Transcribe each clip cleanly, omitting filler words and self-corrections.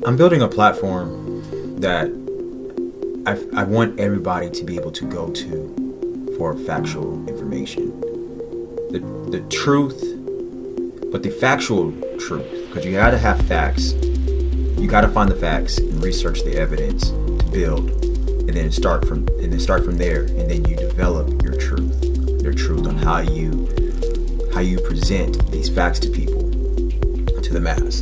I'm building a platform that I want everybody to be able to go to for factual information. The truth, but the factual truth, because you gotta have facts. You gotta find the facts and research the evidence to build, and then start from there, and then you develop your truth on how you present these facts to people, to the mass.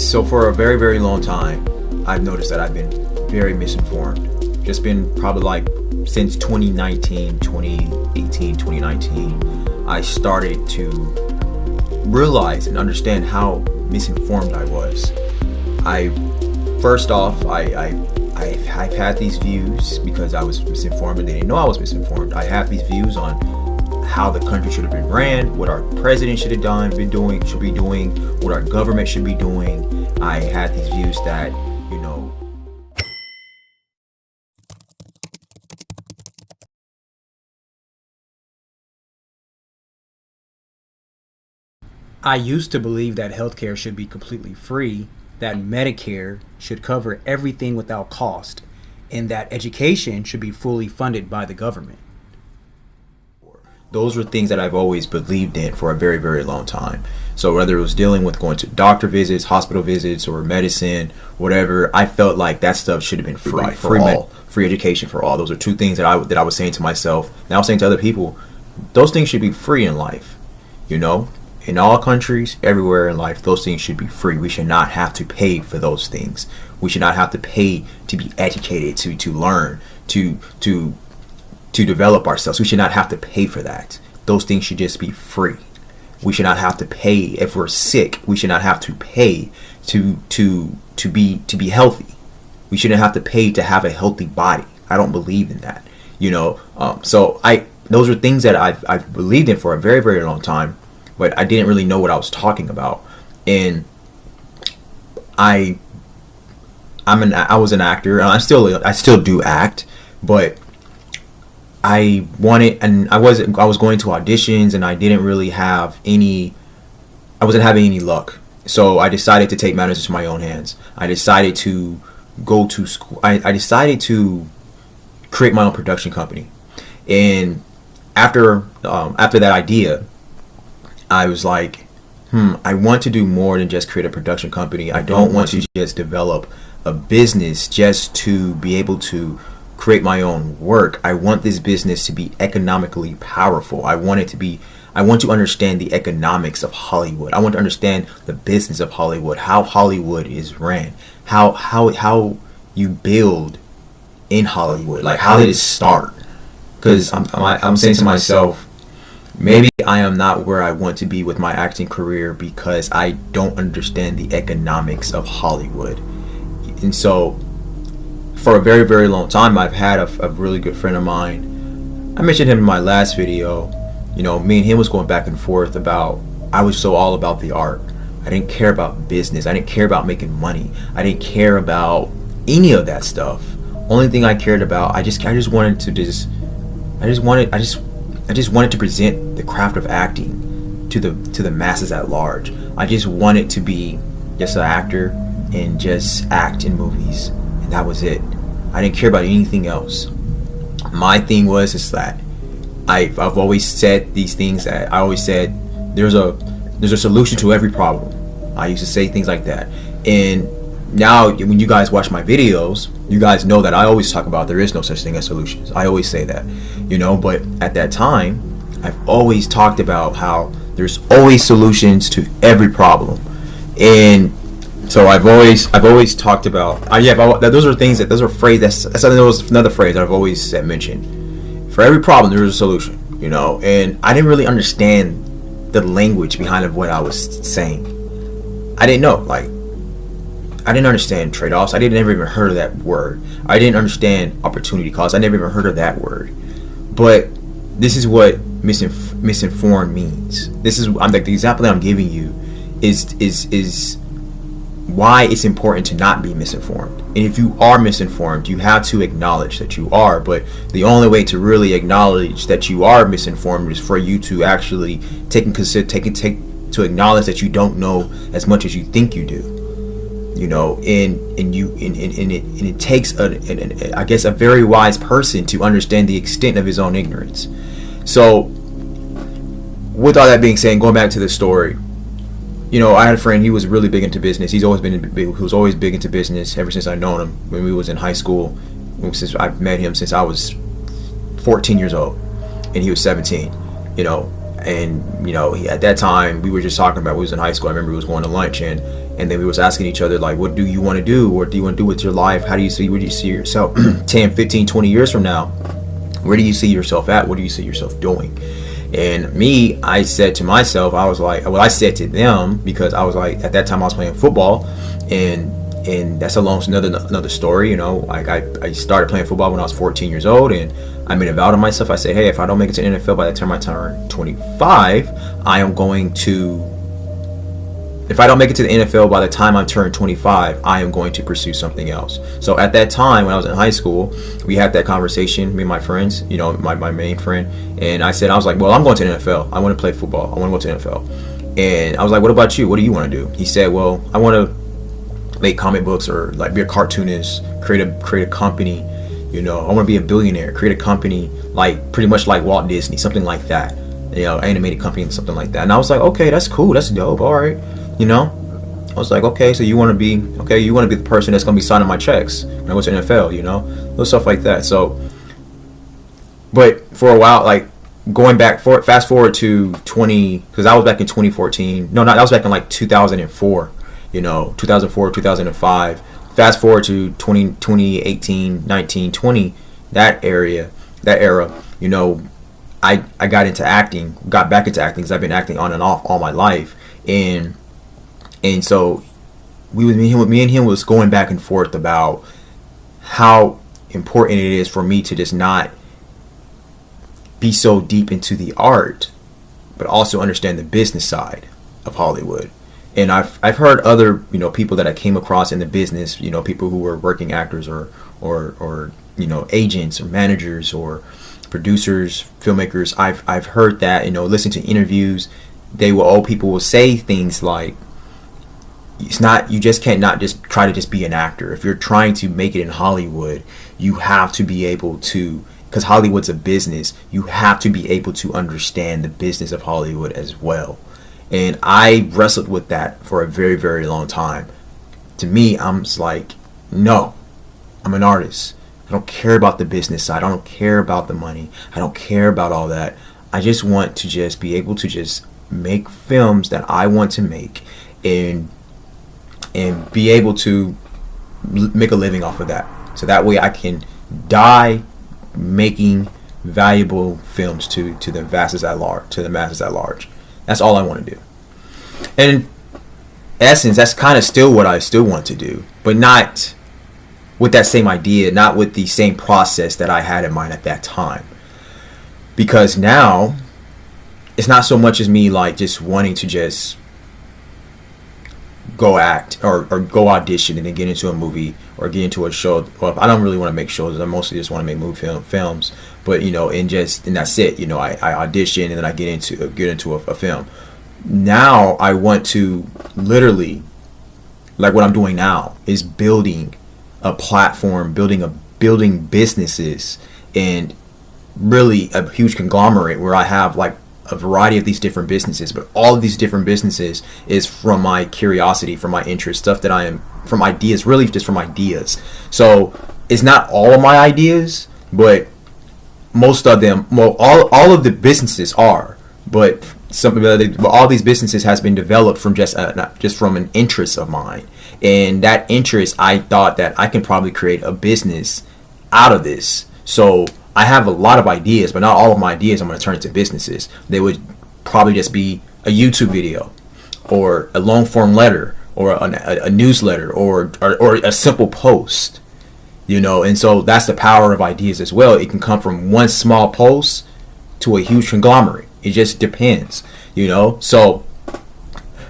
So for a very, very long time, I've noticed that I've been very misinformed. Just been probably like since 2019, 2018, 2019, I started to realize and understand how misinformed I was. I've had these views because I was misinformed and they didn't know I was misinformed. I have these views on how the country should have been ran, what our president should be doing, what our government should be doing. I had these views that, I used to believe that healthcare should be completely free, that Medicare should cover everything without cost, and that education should be fully funded by the government. Those were things that I've always believed in for a very, very long time. So whether it was dealing with going to doctor visits, hospital visits, or medicine, whatever, I felt like that stuff should have been free, free education for all. Those are two things that I was saying to myself, and I was saying to other people. Those things should be free in life, In all countries, everywhere in life, those things should be free. We should not have to pay for those things. We should not have to pay to be educated, to learn, to develop ourselves. We should not have to pay for that. Those things should just be free. We should not have to pay if we're sick. We should not have to pay to be healthy. We shouldn't have to pay to have a healthy body. I don't believe in that. Those are things that I've believed in for a very, very long time, but I didn't really know what I was talking about. And I was an actor, and I still do act, but I wanted, and I was going to auditions, and I wasn't having any luck. So I decided to take matters into my own hands. I decided to go to school. I decided to create my own production company. And after that idea, I was like, I want to do more than just create a production company. I don't want to just develop a business just to be able to create my own work. I want this business to be economically powerful. I want to understand the economics of Hollywood. I want to understand the business of Hollywood, how Hollywood is ran, how you build in Hollywood, like how did it start? Because I'm saying to myself, maybe I am not where I want to be with my acting career because I don't understand the economics of Hollywood. And so for a very, very long time, I've had a really good friend of mine. I mentioned him in my last video. Me and him was going back and forth about, I was so all about the art. I didn't care about business. I didn't care about making money. I didn't care about any of that stuff. Only thing I cared about, I just wanted to present the craft of acting to the masses at large. I just wanted to be just an actor and just act in movies, and that was it. I didn't care about anything else. My thing was that I've always said these things, that I always said there's a solution to every problem. I used to say things like that. And now when you guys watch my videos, you guys know that I always talk about there is no such thing as solutions. I always say that, but at that time, I've always talked about how there's always solutions to every problem. And so I've always talked about, those are phrases, that's another phrase that I've always mentioned. For every problem, there's a solution, and I didn't really understand the language behind what I was saying. I didn't know, I didn't understand trade-offs. I never even heard of that word. I didn't understand opportunity cost. I never even heard of that word. But this is what misinformed means. The example that I'm giving you is why it's important to not be misinformed. And if you are misinformed, you have to acknowledge that you are. But the only way to really acknowledge that you are misinformed is for you to actually take to acknowledge that you don't know as much as you think you do, you know. And it takes I guess a very wise person to understand the extent of his own ignorance. So with all that being said, going back to the story, you know, I had a friend. He was really big into business. He was always big into business ever since I known him. When we was in high school, since I met him since I was 14 years old, and he was 17. You know, and you know, at that time we were just talking about, we was in high school. I remember we was going to lunch, and then we was asking each other, like, what do you want to do, or do you want to do with your life? Where do you see yourself 10, 15, 20 years from now? Where do you see yourself at? What do you see yourself doing? And me, I said to myself, I was like, well, I said to them, because I was like, at that time I was playing football, and that's another story, you know. Like I started playing football when I was 14 years old, and I made a vow to myself. I said, hey, if I don't make it to the NFL by the time I turn 25, if I don't make it to the NFL by the time I turn 25, I am going to pursue something else. So at that time, when I was in high school, we had that conversation, me and my friends, you know, my main friend, and I was like, well, I'm going to the NFL. I want to play football. I want to go to the NFL. And I was like, what about you? What do you want to do? He said, well, I want to make comic books, or like be a cartoonist, create a company. You know, I want to be a billionaire, create a company, like pretty much like Walt Disney, something like that. You know, animated company and something like that. And I was like, okay, that's cool, that's dope, all right. You know, I was like, okay, so you want to be the person that's going to be signing my checks when I go to the NFL, you know, little stuff like that. So, but for a while, like fast forward to because I was back in 2014. No, not, I was back in like 2004, you know, 2004, 2005. Fast forward to 2018, 19, 20, that era, you know, I got back into acting because I've been acting on and off all my life. And so me and him was going back and forth about how important it is for me to just not be so deep into the art, but also understand the business side of Hollywood. And I've heard other, you know, people that I came across in the business, you know, people who were working actors or you know, agents or managers or producers, filmmakers. I've heard that, you know, listen to interviews. People will say things like, you just can't not just try to just be an actor. If you're trying to make it in Hollywood, you have to be able to, because Hollywood's a business, you have to be able to understand the business of Hollywood as well. And I wrestled with that for a very, very long time. To me, I'm just like, no, I'm an artist. I don't care about the business side. I don't care about the money. I don't care about all that. I just want to just be able to just make films that I want to make, and be able to make a living off of that. So that way I can die making valuable films to the masses at large. That's all I want to do. And in essence, that's kind of still what I still want to do, but not with that same idea, not with the same process that I had in mind at that time. Because now, it's not so much as me like just wanting to just go act or go audition and then get into a movie or get into a show. Well, I don't really want to make shows. I mostly just want to make movie films. But you know, and that's it. You know, I audition and then I get into a film. Now I want to literally, like what I'm doing now, is building a platform, building businesses, and really a huge conglomerate where I have like a variety of these different businesses, but all of these different businesses is from my curiosity, from my interest, stuff that I am, from ideas, really just from ideas. So it's not all of my ideas, but most of them, well, all of the businesses are, but all these businesses has been developed from just from an interest of mine. And that interest, I thought that I can probably create a business out of this. So I have a lot of ideas, but not all of my ideas I'm going to turn into businesses. They would probably just be a YouTube video, or a long form letter, or a newsletter, or a simple post, you know. And so that's the power of ideas as well. It can come from one small post to a huge conglomerate. It just depends, you know. So,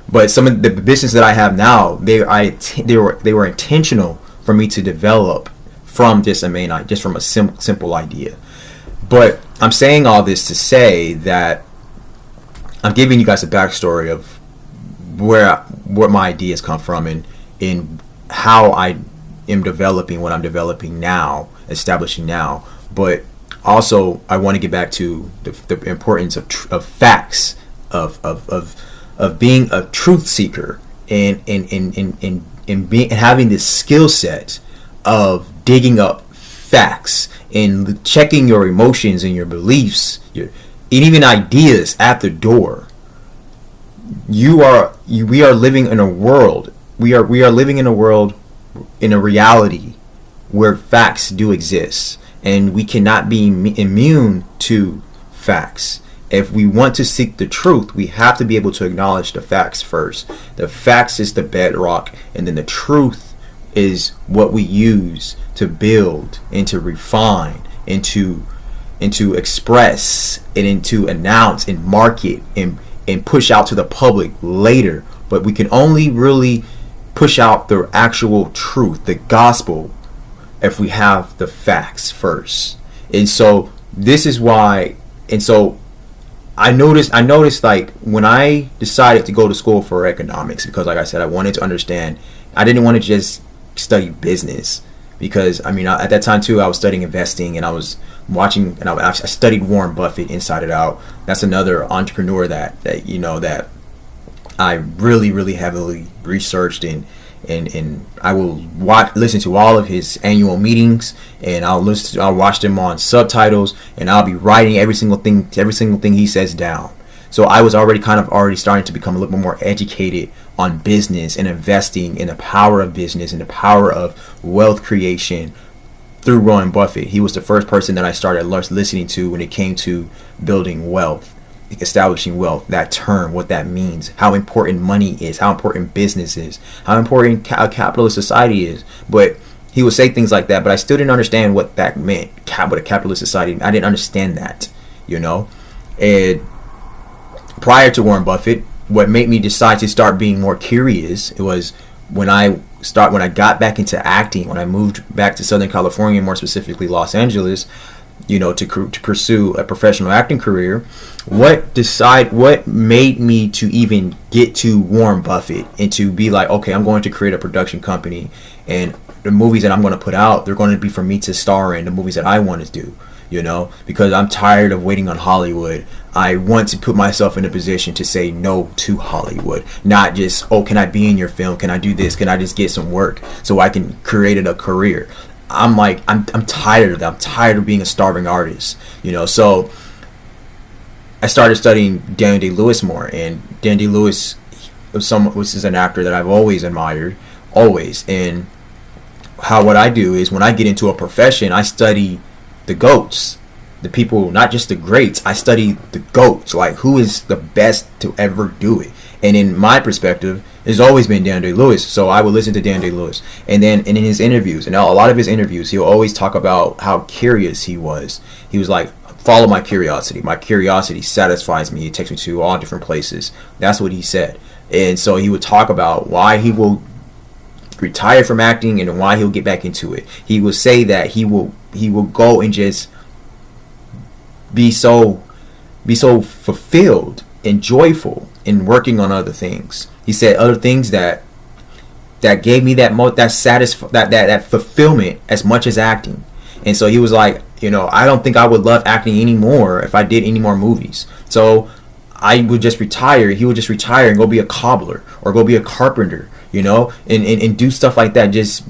but some of the business that I have now, they were intentional for me to develop from just from a simple idea. But I'm saying all this to say that I'm giving you guys a backstory of where my ideas come from, and in how I am developing what I'm developing now, establishing now. But also, I want to get back to the importance of facts, of being a truth seeker, and being, having this skill set of digging up facts and checking your emotions and your beliefs, and even ideas at the door. We are living in a world. We are living in a world, in a reality where facts do exist, and we cannot be immune to facts. If we want to seek the truth, we have to be able to acknowledge the facts first. The facts is the bedrock, and then the truth is what we use to build and to refine and to express and to announce and market and push out to the public later. But we can only really push out the actual truth, the gospel, if we have the facts first. And so this is why, and so I noticed like when I decided to go to school for economics, because like I said, I wanted to understand. I didn't want to just study business, because I mean, at that time too, I was studying investing, and I was watching, and I studied Warren Buffett inside and out. That's another entrepreneur that I really heavily researched, and I will listen to all of his annual meetings, and I'll watch them on subtitles, and I'll be writing every single thing he says down. So I was already starting to become a little bit more educated on business and investing, and the power of business and the power of wealth creation through Warren Buffett. He was the first person that I started listening to when it came to building wealth, establishing wealth, that term, what that means, how important money is, how important business is, how important a capitalist society is. But he would say things like that, but I still didn't understand what that meant, what a capitalist society. I didn't understand that, And prior to Warren Buffett, what made me decide to start being more curious, it was when I got back into acting, when I moved back to Southern California, more specifically Los Angeles, to pursue a professional acting career. What made me to even get to Warren Buffett and to be like, okay, I'm going to create a production company, and the movies that I'm going to put out, they're going to be for me to star in, the movies that I want to do, because I'm tired of waiting on Hollywood. I want to put myself in a position to say no to Hollywood, not just, oh, can I be in your film? Can I do this? Can I just get some work so I can create a career? I'm tired of that. I'm tired of being a starving artist, So I started studying Daniel Day-Lewis more, and Daniel Day-Lewis was an actor that I've always admired, always. And what I do is, when I get into a profession, I study the GOATs, the people, not just the greats. I study the GOATs, like who is the best to ever do it. And in my perspective, it's always been Dan Day-Lewis. So I would listen to Dan Day-Lewis. And then in his interviews, and a lot of his interviews, he'll always talk about how curious he was. He was like, follow my curiosity. My curiosity satisfies me. It takes me to all different places. That's what he said. And so he would talk about why he will retire from acting and why he'll get back into it. He would say that he will go and just be so fulfilled and joyful in working on other things. He said other things that gave me that fulfillment as much as acting. And so he was like, I don't think I would love acting anymore if I did any more movies. So I would just retire. He would just retire and go be a cobbler or go be a carpenter, and do stuff like that. Just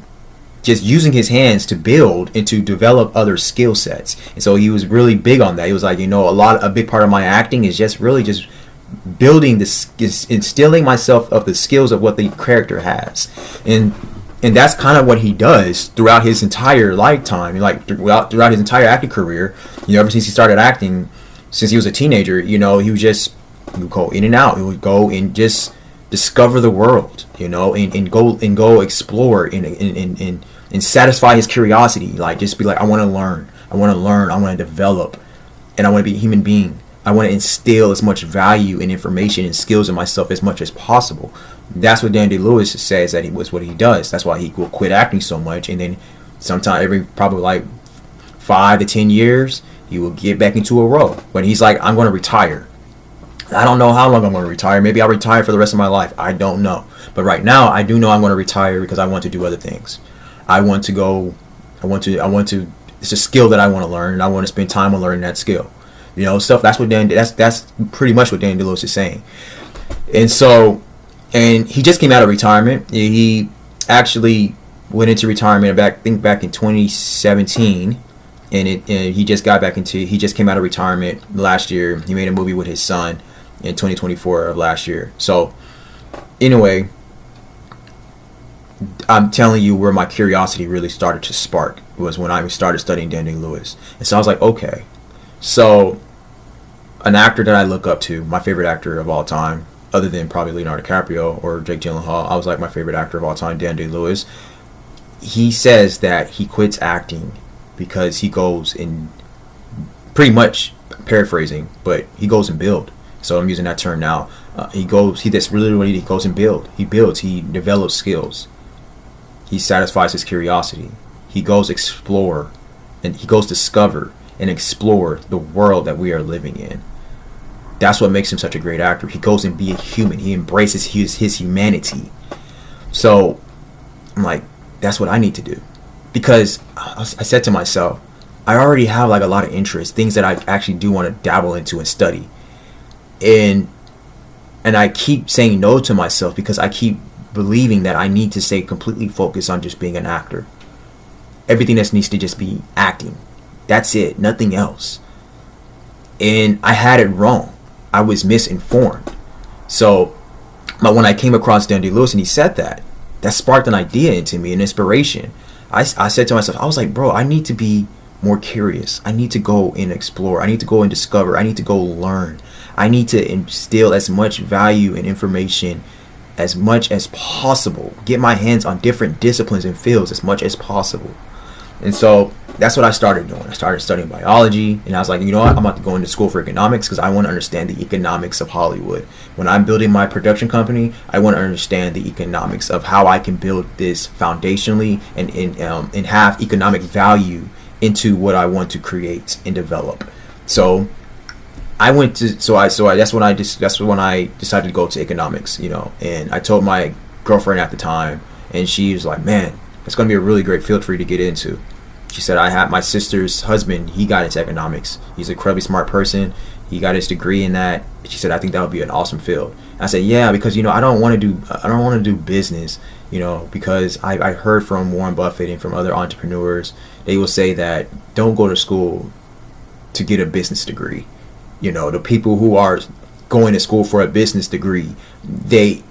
using his hands to build and to develop other skill sets. And so he was really big on that. He was like, a big part of my acting is just really just building this, instilling myself of the skills of what the character has. And that's kind of what he does throughout his entire lifetime, like throughout his entire acting career. Ever since he started acting, since he was a teenager, he would go in and out. He would go and just discover the world, and go explore and satisfy his curiosity. Like, just be like, I want to learn, I want to develop, and I want to be a human being. I want to instill as much value and information and skills in myself as much as possible. That's what Dan Day-Lewis says that what he does. That's why he will quit acting so much, and then sometime every probably like 5 to 10 years he will get back into a role. But he's like, I'm going to retire. I don't know how long I'm going to retire. Maybe I'll retire for the rest of my life. I don't know. But right now, I do know I'm going to retire because I want to do other things. I want to go. I want to. It's a skill that I want to learn, and I want to spend time on learning that skill. You know, stuff. That's what Dan. That's pretty much what Dan DeLewis is saying. And so, and he just came out of retirement. He actually went into retirement back in 2017. And he just got back into. He just came out of retirement last year. He made a movie with his son in 2024 of last year. So, anyway, I'm telling you where my curiosity really started to spark was when I started studying Dan DeLewis. And so I was like, okay, so an actor that I look up to, my favorite actor of all time, other than probably Leonardo DiCaprio or Jake Gyllenhaal, I was like my favorite actor of all time, Dan DeLewis. He says that he quits acting because he goes in, pretty much paraphrasing, but he goes and build. So I'm using that term now. He goes and build. He builds. He develops skills. He satisfies his curiosity. He goes explore, and he goes discover and explore the world that we are living in. That's what makes him such a great actor. He goes and be a human. He embraces his humanity. So I'm like, that's what I need to do, because I said to myself, I already have like a lot of interests, things that I actually do want to dabble into and study. And I keep saying no to myself because I keep believing that I need to stay completely focused on just being an actor. Everything else needs to just be acting. That's it, nothing else. And I had it wrong. I was misinformed. So, but when I came across Dan DeLewis and he said that sparked an idea into me, an inspiration. I said to myself, I was like, bro, I need to be more curious. I need to go and explore. I need to go and discover. I need to go learn. I need to instill as much value and information as much as possible. Get my hands on different disciplines and fields as much as possible. And so that's what I started doing. I started studying biology, and I was like, you know what? I'm about to go into school for economics because I want to understand the economics of Hollywood. When I'm building my production company, I want to understand the economics of how I can build this foundationally and have economic value into what I want to create and develop. So I went to that's when I decided to go to economics, you know. And I told my girlfriend at the time, and she was like, man, it's going to be a really great field for you to get into. She said, I had my sister's husband, he got into economics. He's an incredibly smart person. He got his degree in that. She said, I think that would be an awesome field. And I said, yeah, because, you know, I don't want to do business, you know, because I heard from Warren Buffett and from other entrepreneurs, they will say that don't go to school to get a business degree. You know, the people who are going to school for a business degree, the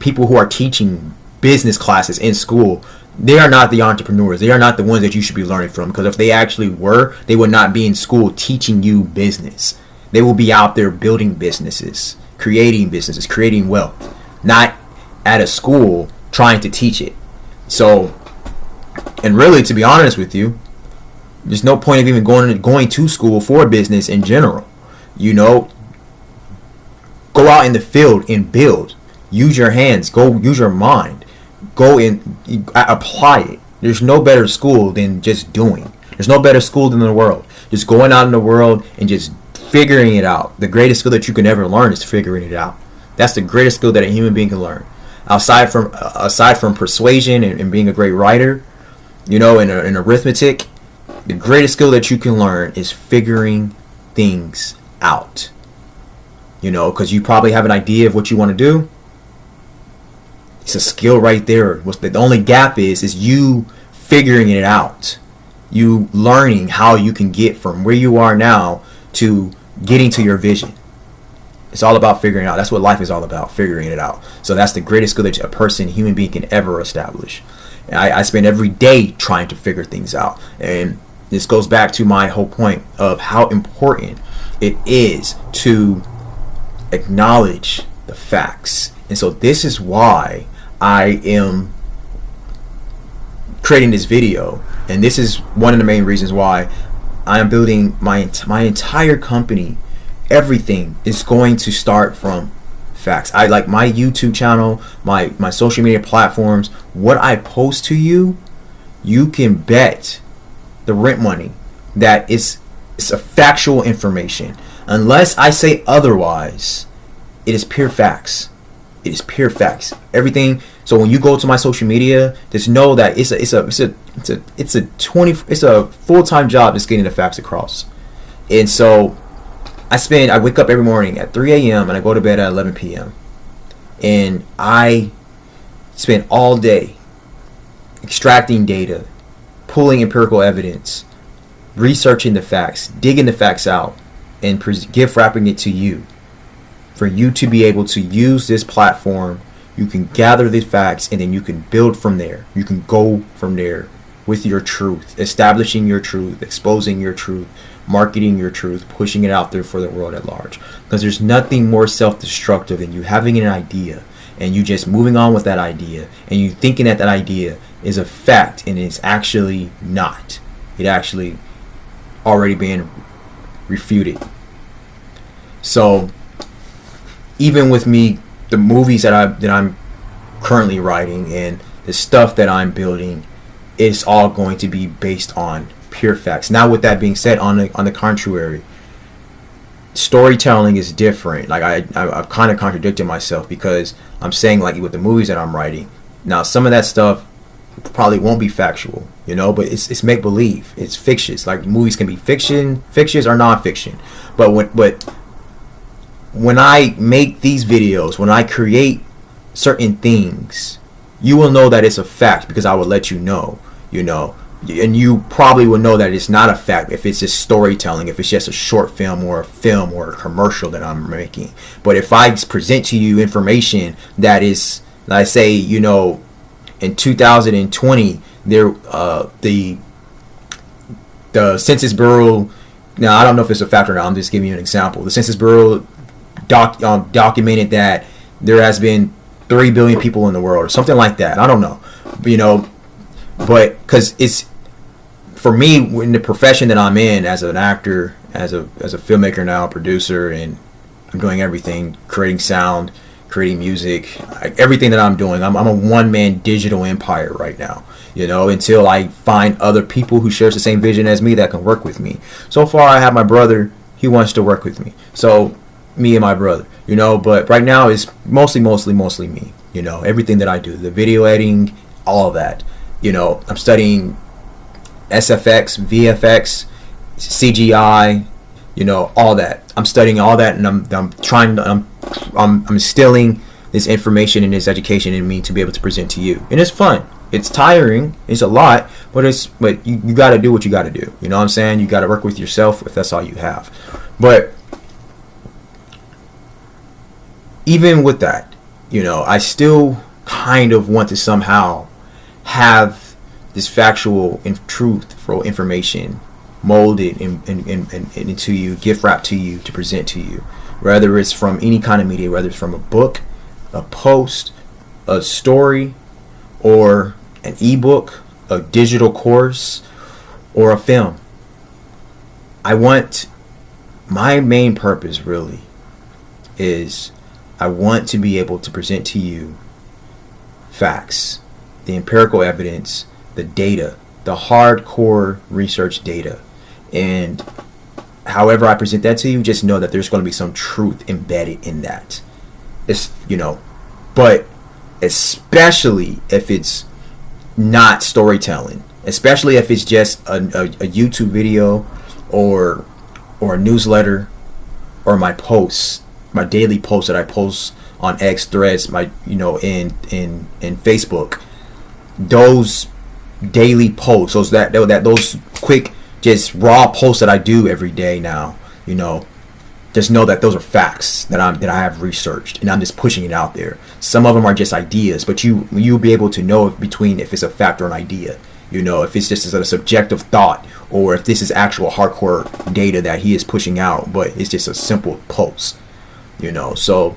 people who are teaching business classes in school, they are not the entrepreneurs. They are not the ones that you should be learning from, because if they actually were, they would not be in school teaching you business. They will be out there building businesses, creating wealth, not at a school trying to teach it. So, and really, to be honest with you, there's no point of even going to school for business in general. You know, go out in the field and build. Use your hands. Go use your mind. Go and apply it. There's no better school than just doing. There's no better school than the world. Just going out in the world and just figuring it out. The greatest skill that you can ever learn is figuring it out. That's the greatest skill that a human being can learn. Aside from persuasion and being a great writer, you know, in arithmetic, the greatest skill that you can learn is figuring things out. You know, because you probably have an idea of what you want to do. It's a skill right there. The only gap is you figuring it out. You learning how you can get from where you are now to getting to your vision. It's all about figuring it out. That's what life is all about, figuring it out. So that's the greatest skill that a human being can ever establish. And I spend every day trying to figure things out. And this goes back to my whole point of how important it is to acknowledge the facts. And so this is why I am creating this video, and this is one of the main reasons why I am building my entire company. Everything is going to start from facts. I like my YouTube channel, my social media platforms. What I post to you, you can bet the rent money that it's a factual information. Unless I say otherwise, it is pure facts. It is pure facts. Everything. So when you go to my social media, just know that it's a full-time job just getting the facts across. And so I wake up every morning at 3 a.m. and I go to bed at 11 p.m. And I spend all day extracting data, pulling empirical evidence, researching the facts, digging the facts out, and gift wrapping it to you. For you to be able to use this platform, you can gather the facts and then you can build from there. You can go from there with your truth, establishing your truth, exposing your truth, marketing your truth, pushing it out there for the world at large. Because there's nothing more self-destructive than you having an idea and you just moving on with that idea and you thinking that that idea is a fact and it's actually not. It actually already being refuted. So even with me, the movies that I'm currently writing and the stuff that I'm building, it's all going to be based on pure facts. Now, with that being said, on the contrary, storytelling is different. Like I've kind of contradicted myself because I'm saying, like, with the movies that I'm writing, now some of that stuff probably won't be factual, but it's make believe. It's fictitious. Like, movies can be fictitious or non-fiction. But when I make these videos, when I create certain things, you will know that it's a fact because I will let you know, and you probably will know that it's not a fact if it's just storytelling, if it's just a short film or a commercial that I'm making. But if I present to you information that is, let's say, in 2020, there the Census Bureau. Now, I don't know if it's a fact or not. I'm just giving you an example. The Census Bureau documented that there has been 3 billion people in the world or something like that. I don't know, but because it's, for me, in the profession that I'm in as an actor, as a filmmaker now, producer, and I'm doing everything, creating sound, creating music, everything that I'm doing. I'm a one-man digital empire right now, until I find other people who shares the same vision as me that can work with me. So far, I have my brother. He wants to work with me. So me and my brother, but right now it's mostly me, everything that I do, the video editing, all of that. I'm studying SFX, VFX, CGI, all that. I'm studying all that, and I'm instilling this information and this education in me to be able to present to you. And it's fun. It's tiring. It's a lot, but you got to do what you got to do. You know what I'm saying? You got to work with yourself if that's all you have. But even with that, I still kind of want to somehow have this factual and truthful information molded into you, gift wrapped to you, to present to you, whether it's from any kind of media, whether it's from a book, a post, a story, or an ebook, a digital course, or a film. My main purpose really is I want to be able to present to you facts, the empirical evidence, the data, the hardcore research data. And however I present that to you, just know that there's going to be some truth embedded in that. But especially if it's not storytelling, especially if it's just a YouTube video or a newsletter or my posts, my daily posts that I post on X, Threads, in Facebook. Those daily posts, those quick, just raw posts that I do every day now, just know that those are facts that I have researched, and I'm just pushing it out there. Some of them are just ideas, but you'll be able to know if it's a fact or an idea. If it's just a subjective thought, or if this is actual hardcore data that he is pushing out, but it's just a simple post. So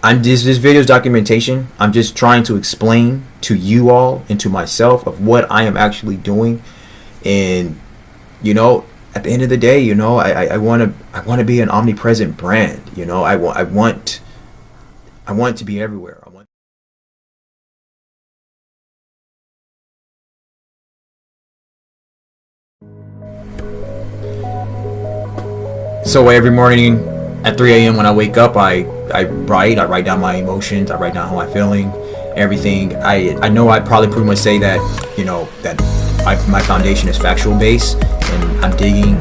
this video is documentation. I'm just trying to explain to you all and to myself of what I am actually doing. And at the end of the day, I want to be an omnipresent brand. I want to be everywhere. So every morning at 3 a.m. when I wake up, I write down my emotions, I write down how I'm feeling, everything. I know I probably pretty much say that, that my foundation is factual based, and I'm digging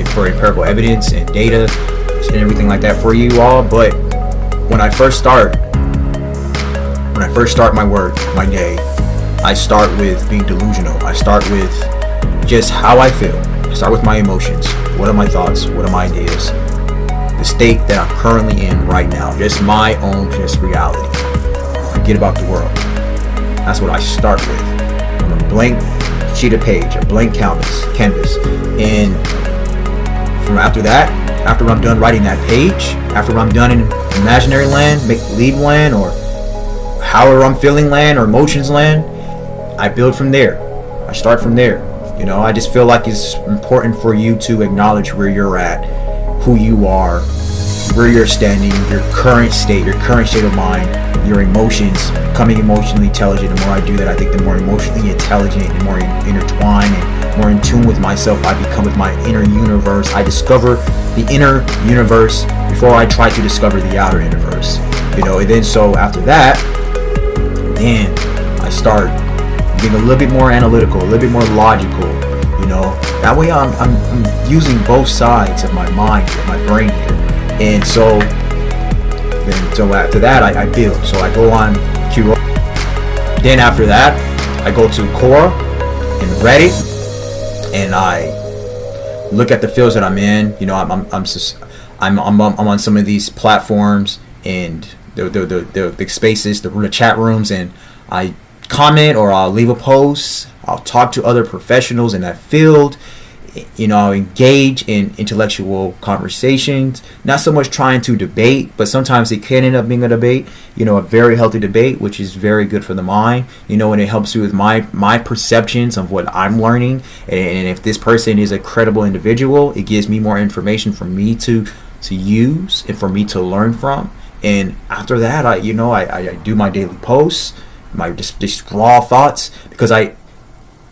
for empirical evidence and data and everything like that for you all. But when I first start my day, I start with being delusional. I start with just how I feel. I start with my emotions. What are my thoughts? What are my ideas? The state that I'm currently in right now, just my own just reality. Forget about the world. That's what I start with. On a blank sheet of page, a blank canvas. And from after that, after I'm done writing that page, after I'm done in imaginary land, make-believe land, or however I'm feeling land or emotions land, I build from there. I start from there. I just feel like it's important for you to acknowledge where you're at, who you are, where you're standing, your current state of mind, your emotions, becoming emotionally intelligent. The more I do that, I think the more emotionally intelligent and more intertwined and more in tune with myself I become, with my inner universe. I discover the inner universe before I try to discover the outer universe. And then so after that, then I start being a little bit more analytical, a little bit more logical. That way I'm using both sides of my mind here, my brain here. And so after that I build. So I go on Quora. Then after that I go to Quora and Reddit, and I look at the fields that I'm in. I'm on some of these platforms and the big spaces, the chat rooms, and I comment or I'll leave a post. I'll talk to other professionals in that field. I'll engage in intellectual conversations, not so much trying to debate, but sometimes it can end up being a debate, a very healthy debate, which is very good for the mind, and it helps you with my perceptions of what I'm learning. And if this person is a credible individual, it gives me more information for me to use and for me to learn from. And after that, I do my daily posts, my just raw thoughts, because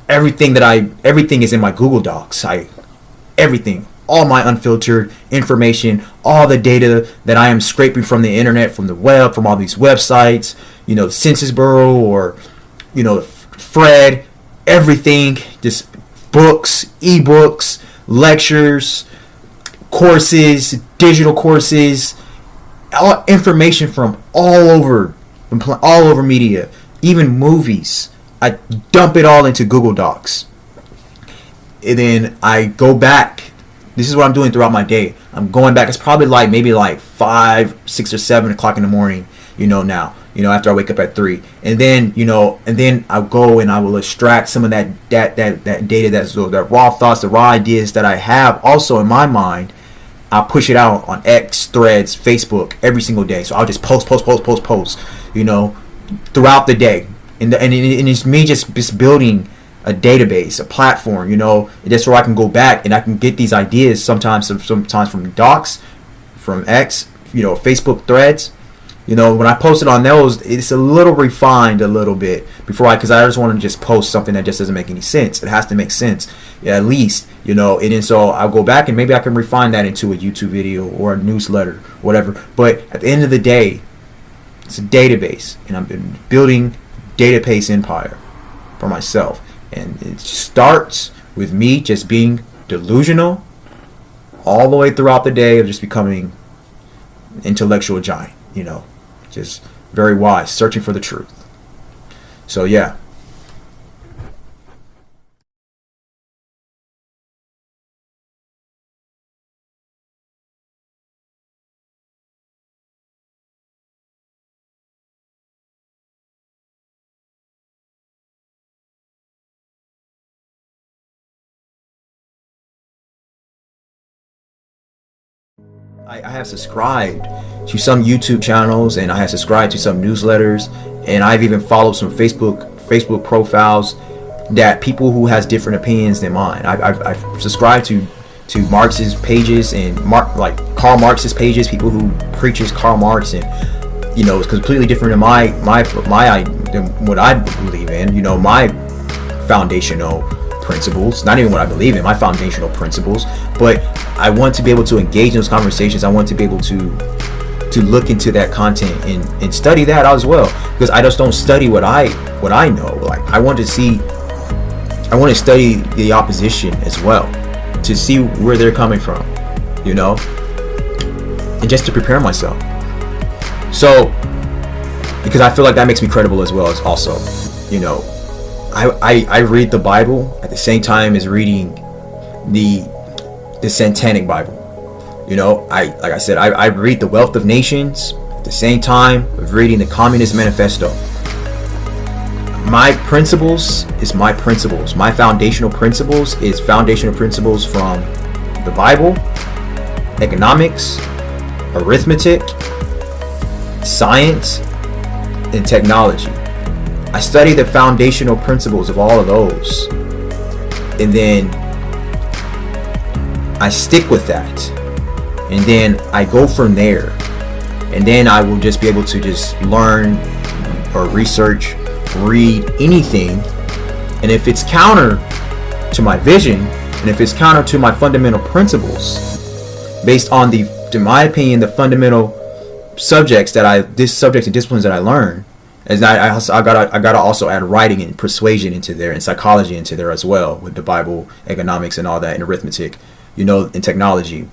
everything is in my Google Docs. Everything, all my unfiltered information, all the data that I am scraping from the internet, from the web, from all these websites, the Census Bureau, or Fred, everything, just books, ebooks, lectures, courses, digital courses, all information from all over media, even movies. I dump it all into Google Docs. And then I go back. This is what I'm doing throughout my day. I'm going back. It's probably maybe 5, 6, or 7 o'clock in the morning, now. After I wake up at 3. And then I'll go and I will extract some of that data, that raw thoughts, the raw ideas that I have also in my mind. I'll push it out on X, Threads, Facebook every single day. So I'll just post, throughout the day. And it's me just building a database, a platform, that's where I can go back and I can get these ideas sometimes from Docs, from X, Facebook Threads. When I post it on those, it's a little refined a little bit because I just want to just post something that just doesn't make any sense. It has to make sense, at least, and then so I'll go back and maybe I can refine that into a YouTube video or a newsletter, whatever. But at the end of the day, it's a database, and I've been building database empire for myself, and it starts with me just being delusional all the way throughout the day of just becoming an intellectual giant, just very wise, searching for the truth. So yeah. I have subscribed to some YouTube channels, and I have subscribed to some newsletters, and I've even followed some Facebook profiles that people who has different opinions than mine. I've subscribed to Marx's pages and Karl Marx's pages, people who preaches Karl Marx, and it's completely different than than what I believe in. My foundational principles, not even what I believe in, my foundational principles, but I want to be able to engage in those conversations. I want to be able to look into that content and study that as well, because I just don't study what I know. Like, I want to study the opposition as well, to see where they're coming from, you know, and just to prepare myself. So, because I feel like that makes me credible as well, as also, you know, I read the Bible at the same time as reading the Satanic Bible. You know, like I said, I read The Wealth of Nations at the same time of reading the Communist Manifesto. My principles is my principles. My foundational principles is foundational principles from the Bible, economics, arithmetic, science, and technology. I study the foundational principles of all of those, and then I stick with that, and then I go from there, and then I will just be able to just learn or research, read anything, and if it's counter to my vision, and if it's counter to my fundamental principles, based on in my opinion, the fundamental subjects and disciplines that I learn, as I gotta also add writing and persuasion into there, and psychology into there as well, with the Bible, economics, and all that, and arithmetic, you know, and technology.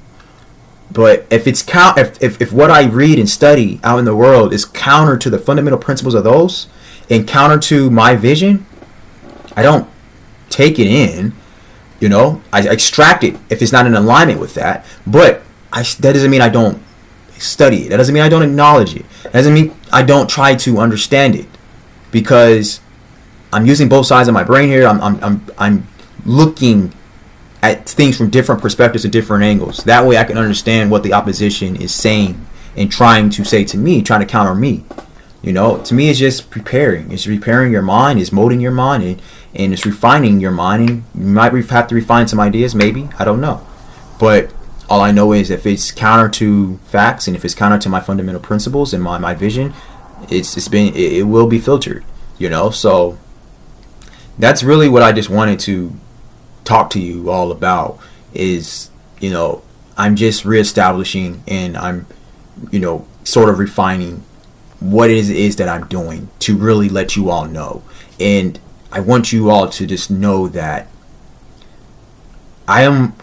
But if it's if what I read and study out in the world is counter to the fundamental principles of those, and counter to my vision, I don't take it in. You know, I extract it if it's not in alignment with that. But that doesn't mean I don't study it. That doesn't mean I don't acknowledge it. That doesn't mean I don't try to understand it, because I'm using both sides of my brain here. I'm looking at things from different perspectives and different angles. That way I can understand what the opposition is saying and trying to say to me, trying to counter me. You know, to me, it's just preparing. It's preparing your mind, it's molding your mind, and it's refining your mind. And you might have to refine some ideas, maybe. I don't know. But all I know is if it's counter to facts, and if it's counter to my fundamental principles and my vision, it will be filtered, you know. So that's really what I just wanted to talk to you all about, is, you know, I'm just reestablishing, and I'm, you know, sort of refining what it is that I'm doing to really let you all know. And I want you all to just know that I am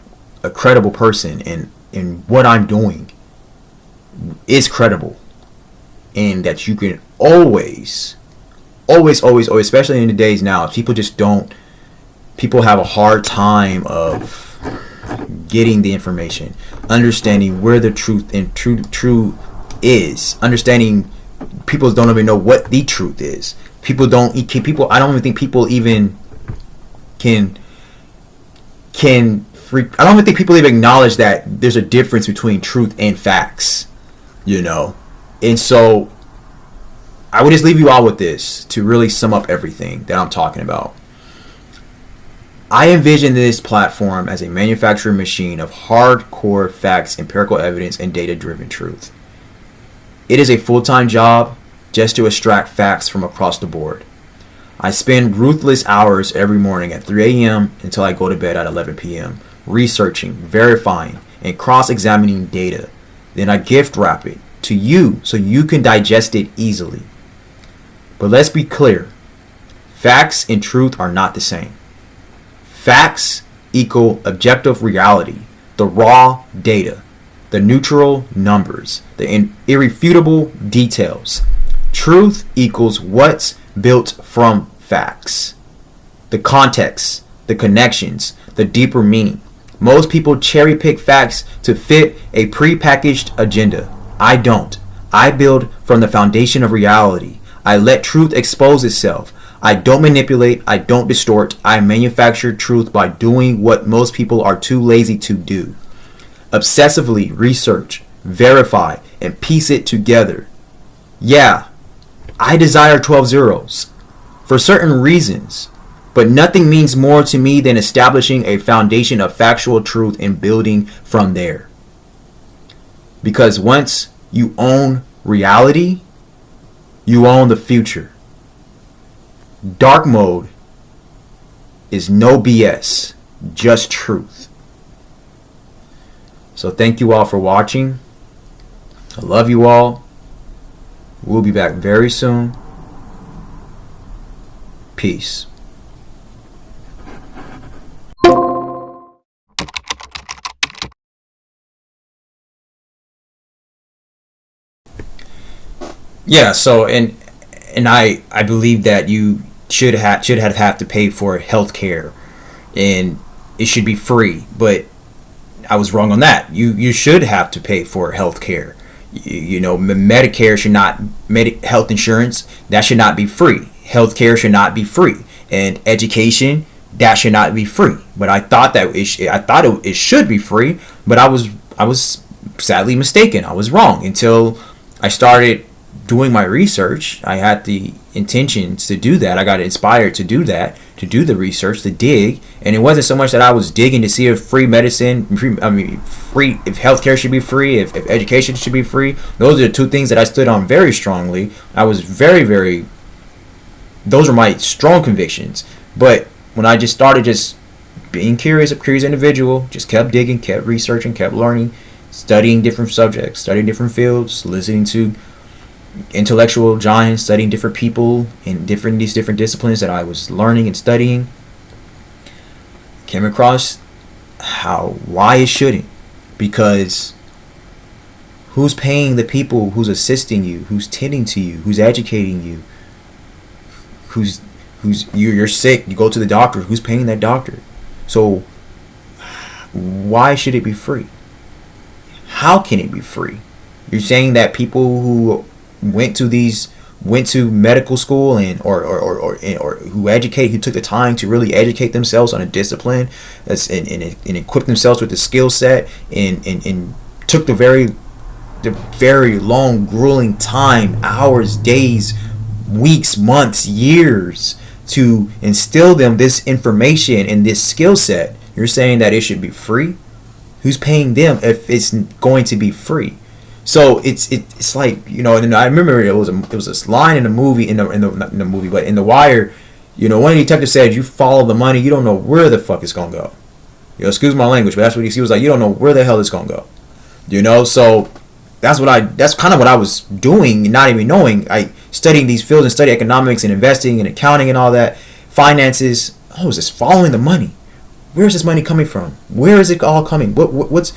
a credible person, and what I'm doing is credible, and that you can always, especially in the days now, people have a hard time of getting the information, understanding where the truth and true is, understanding people don't even know what the truth is. I don't even think people even I don't even think people even acknowledge that there's a difference between truth and facts, you know. And so I would just leave you all with this to really sum up everything that I'm talking about. I envision this platform as a manufacturing machine of hardcore facts, empirical evidence, and data-driven truth. It is a full-time job just to extract facts from across the board. I spend ruthless hours every morning at 3 a.m. until I go to bed at 11 p.m. researching, verifying, and cross-examining data. Then I gift wrap it to you so you can digest it easily. But let's be clear. Facts and truth are not the same. Facts equal objective reality, the raw data, the neutral numbers, the irrefutable details. Truth equals what's built from facts, the context, the connections, the deeper meaning. Most people cherry pick facts to fit a pre-packaged agenda. I don't. I build from the foundation of reality. I let truth expose itself. I don't manipulate. I don't distort. I manufacture truth by doing what most people are too lazy to do. Obsessively research, verify, and piece it together. Yeah, I desire 12 zeros for certain reasons, but nothing means more to me than establishing a foundation of factual truth and building from there. Because once you own reality, you own the future. Dark mode is no BS, just truth. So thank you all for watching. I love you all. We'll be back very soon. Peace. Yeah, so and I believe that you should have to pay for health care, and it should be free, but I was wrong on that. You should have to pay for health care. You know, Medicare should not, health insurance, that should not be free. Health care should not be free, and education, that should not be free. But I thought that it should be free, but I was sadly mistaken. I was wrong until I started doing my research. I had the intentions to do that. I got inspired to do that, to do the research, to dig. And it wasn't so much that I was digging to see if free if healthcare should be free, if education should be free. Those are the two things that I stood on very strongly. I was very, those were my strong convictions. But when I just started just being curious, a curious individual, just kept digging, kept researching, kept learning, studying different subjects, studying different fields, listening to intellectual giants, studying different people in these different disciplines that I was learning and studying, came across why it shouldn't. Because who's paying the people who's assisting you, who's tending to you, who's educating you, you're sick, you go to the doctor, who's paying that doctor? So why should it be free? How can it be free? You're saying that people who went to medical school or who took the time to really educate themselves on a discipline and equip themselves with the skill set and took the very long, grueling time, hours, days, weeks, months, years to instill them this information and this skill set. You're saying that it should be free? Who's paying them if it's going to be free? So it's like, you know, and I remember it was this line in the movie, in the movie, but in The Wire, you know, one of the detectives said, "You follow the money, you don't know where the fuck it's gonna go." You know, excuse my language, but that's what he was like. You don't know where the hell it's gonna go. You know, so that's kind of what I was doing, not even knowing. I studying these fields and study economics and investing and accounting and all that, finances. I was just following the money. Where's this money coming from? Where is it all coming? What's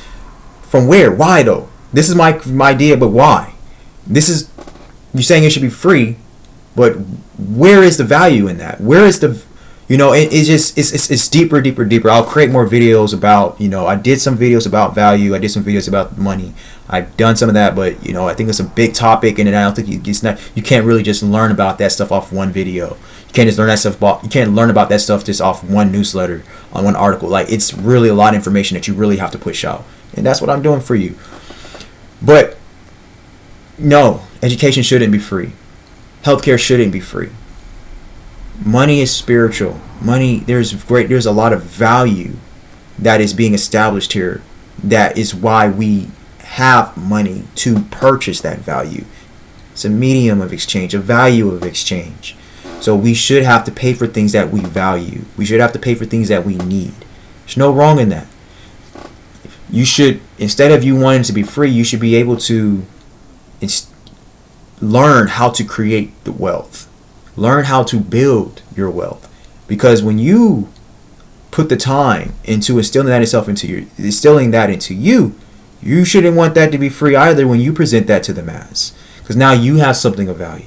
from where? Why though? This is my idea, but why? You're saying it should be free, but where is the value in that? Where is the, you know, it's deeper. I'll create more videos about, you know, I did some videos about value. I did some videos about money. I've done some of that, but, you know, I think it's a big topic, and I don't think you can't really just learn about that stuff off one video. You can't just learn that stuff about, you can't learn about that stuff just off one newsletter, on one article. Like, it's really a lot of information that you really have to push out, and that's what I'm doing for you. But no, education shouldn't be free. Healthcare shouldn't be free. Money is spiritual. Money, there's a lot of value that is being established here. That is why we have money, to purchase that value. It's a medium of exchange, a value of exchange. So we should have to pay for things that we value. We should have to pay for things that we need. There's no wrong in that. You should, instead of you wanting to be free, you should be able to learn how to create the wealth. Learn how to build your wealth. Because when you put the time into instilling that into you, you shouldn't want that to be free either when you present that to the mass. Because now you have something of value.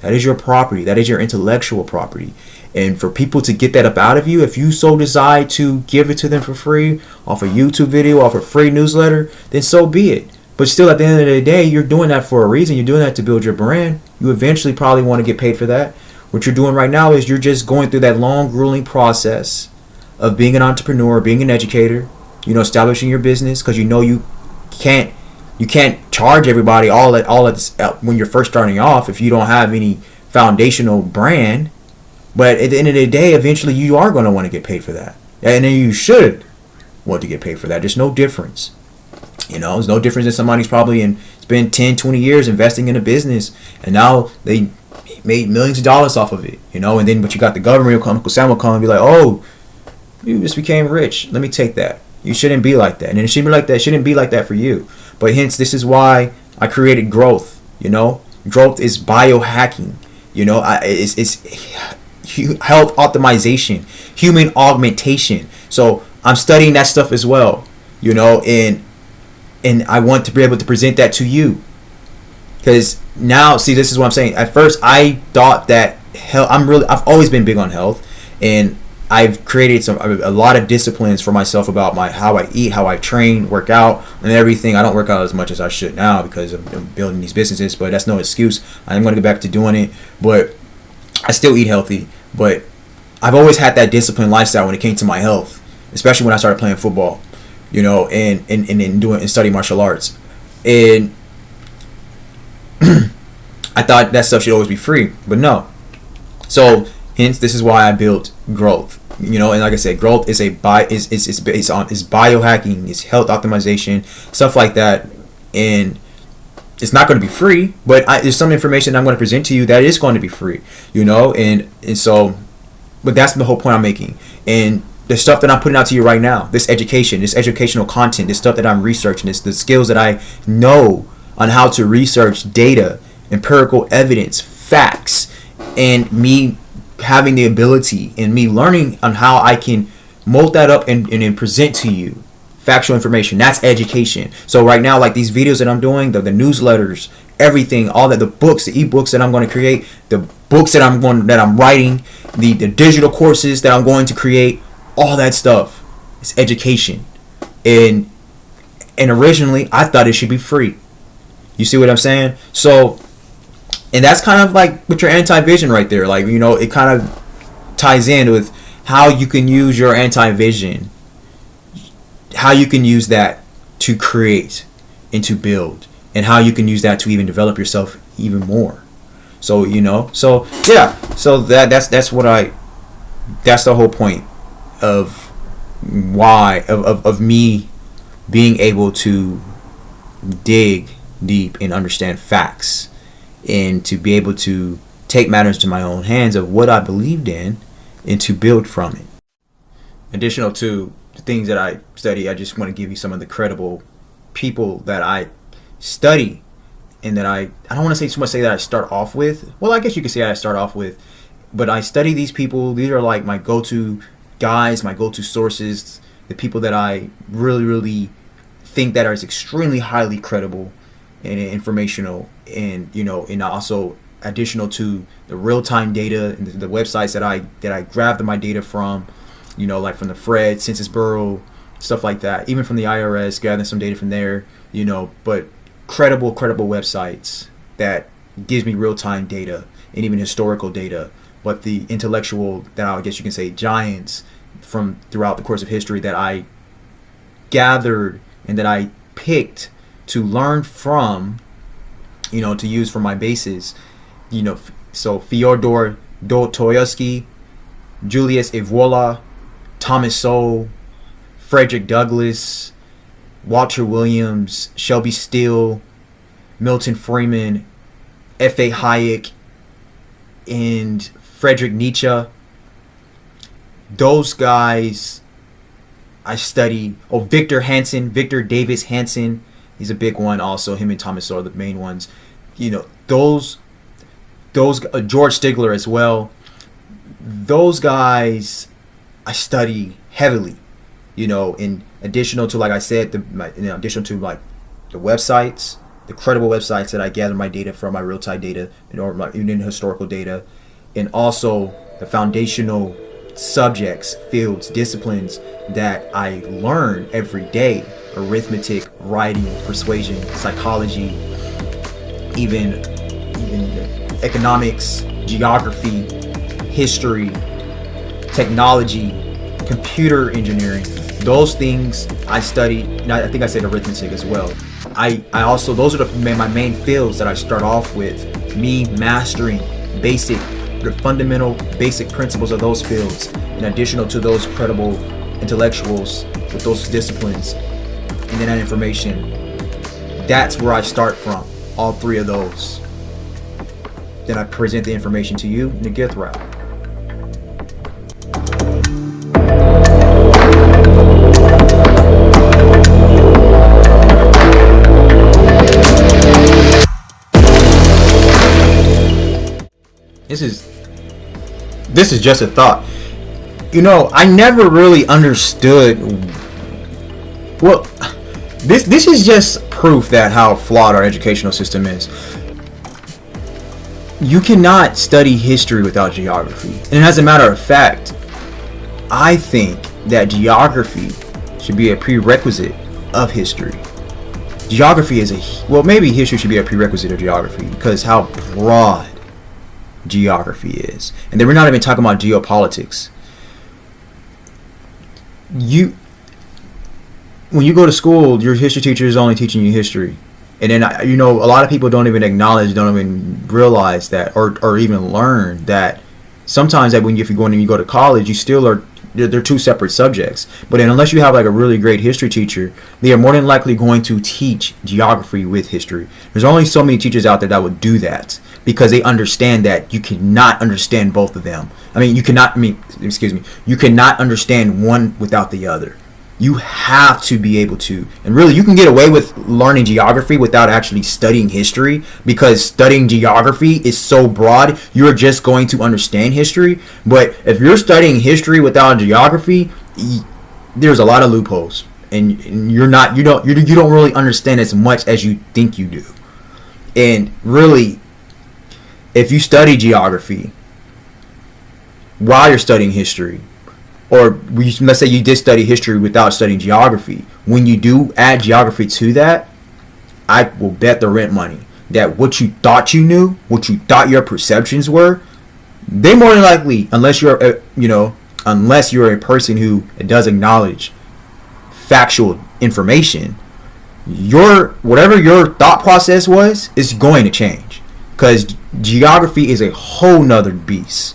That is your property. That is your intellectual property. And for people to get that up out of you, if you so decide to give it to them for free, off a YouTube video, off a free newsletter, then so be it. But still, at the end of the day, you're doing that for a reason. You're doing that to build your brand. You eventually probably want to get paid for that. What you're doing right now is you're just going through that long, grueling process of being an entrepreneur, being an educator, you know, establishing your business, because you know you can't charge everybody all at when you're first starting off if you don't have any foundational brand. But at the end of the day, eventually you are going to want to get paid for that. And then you should want to get paid for that. There's no difference. You know, there's no difference in somebody's probably spent 10, 20 years investing in a business, and now they made millions of dollars off of it. You know, and then but you got the government, Uncle Sam will come and be like, oh, You just became rich. Let me take that. You shouldn't be like that. And it shouldn't be like that. It shouldn't be like that for you. But hence, this is why I created growth. Growth is biohacking. It's health optimization, human augmentation. So I'm studying that stuff as well. And I want to be able to present that to you. Because now, see, this is what I'm saying. At first, I thought that I've always been big on health, and I've created a lot of disciplines for myself about how I eat, how I train, work out, and everything. I don't work out as much as I should now because I'm building these businesses, but that's no excuse. I'm going to get back to doing it, but I still eat healthy. But I've always had that disciplined lifestyle when it came to my health, especially when I started playing football, and studying martial arts. And I thought that stuff should always be free, but no. So hence, this is why I built growth. And like I said, growth is is biohacking, it's health optimization, stuff like that. And it's not going to be free, but there's some information I'm going to present to you that is going to be free. And so, but that's the whole point I'm making. And the stuff that I'm putting out to you right now, this education, this educational content, this stuff that I'm researching, this the skills that I know on how to research data, empirical evidence, facts, and me having the ability and me learning on how I can mold that up and present to you factual information. That's education. So right now, like these videos that I'm doing, the newsletters, everything, all that, the books, the ebooks that I'm going to create, the books that I'm writing, the digital courses that I'm going to create, all that stuff is education. And originally I thought it should be free. You see what I'm saying? So, and that's kind of like with your anti-vision right there. Like, it kind of ties in with how you can use your anti-vision, how you can use that to create and to build, and how you can use that to even develop yourself even more. So, so yeah, so that's the whole point of why of me being able to dig deep and understand facts, and to be able to take matters to my own hands of what I believed in and to build from it. Additional to the things that I study, I just want to give you some of the credible people that I study, and that I don't want to say that I start off with. Well, I guess you could say I start off with, but I study these people. These are like my go-to guys, my go-to sources, the people that I really, really think that are extremely highly credible and informational, and and also additional to the real-time data and the websites that I grabbed my data from, like from the Fred, Census Bureau, stuff like that, even from the IRS, gathering some data from there, but credible websites that gives me real-time data and even historical data. But the intellectual, that I guess you can say, giants from throughout the course of history that I gathered and that I picked to learn from, to use for my bases, so Fyodor Dostoevsky, Julius Evola, Thomas Sowell, Frederick Douglass, Walter Williams, Shelby Steele, Milton Friedman, F.A. Hayek, and Friedrich Nietzsche. Those guys I study. Victor Davis Hansen, he's a big one also. Him and Thomas are the main ones. Those George Stigler as well. Those guys I study heavily. In additional to, like I said, in addition to like the websites, the credible websites that I gather my data from, my real-time data, even historical data, and also the foundational subjects, fields, disciplines that I learn every day: arithmetic, writing, persuasion, psychology, even economics, geography, history, technology, computer engineering. Those things I study. I think I said arithmetic as well. I also, those are my main fields that I start off with, me mastering the fundamental basic principles of those fields, in addition to those credible intellectuals with those disciplines, and then that information. That's where I start from, all three of those. Then I present the information to you in a gift route. this is just a thought. You know, I never really understood. Well, this is just proof that how flawed our educational system is. You cannot study history without geography. And as a matter of fact, I think that geography should be a prerequisite of history. Geography is maybe history should be a prerequisite of geography because how broad geography is. And then we're not even talking about geopolitics. When you go to school, your history teacher is only teaching you history. And then, a lot of people don't even acknowledge, don't even realize that, or even learn that sometimes that if you go to college, you still are, they're two separate subjects. But then unless you have like a really great history teacher, they are more than likely going to teach geography with history. There's only so many teachers out there that would do that because they understand that you cannot understand both of them. You cannot understand one without the other. You have to be able to, and really you can get away with learning geography without actually studying history, because studying geography is so broad, you're just going to understand history. But if you're studying history without geography, there's a lot of loopholes, and you don't really understand as much as you think you do. And really, if you study geography while you're studying history, or let's say you did study history without studying geography, when you do add geography to that, I will bet the rent money that what you thought you knew, what you thought your perceptions were, they more than likely, unless you're a person who does acknowledge factual information, whatever your thought process was is going to change, because geography is a whole nother beast.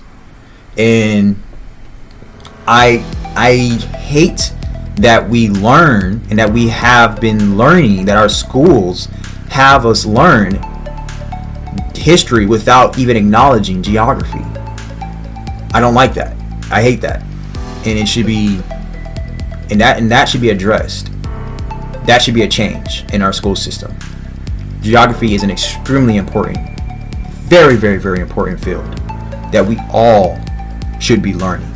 And I hate that we learn, and that we have been learning, that our schools have us learn history without even acknowledging geography. I don't like that. I hate that. And it should be, and that should be addressed. That should be a change in our school system. Geography is an extremely important, very, very, very important field that we all should be learning.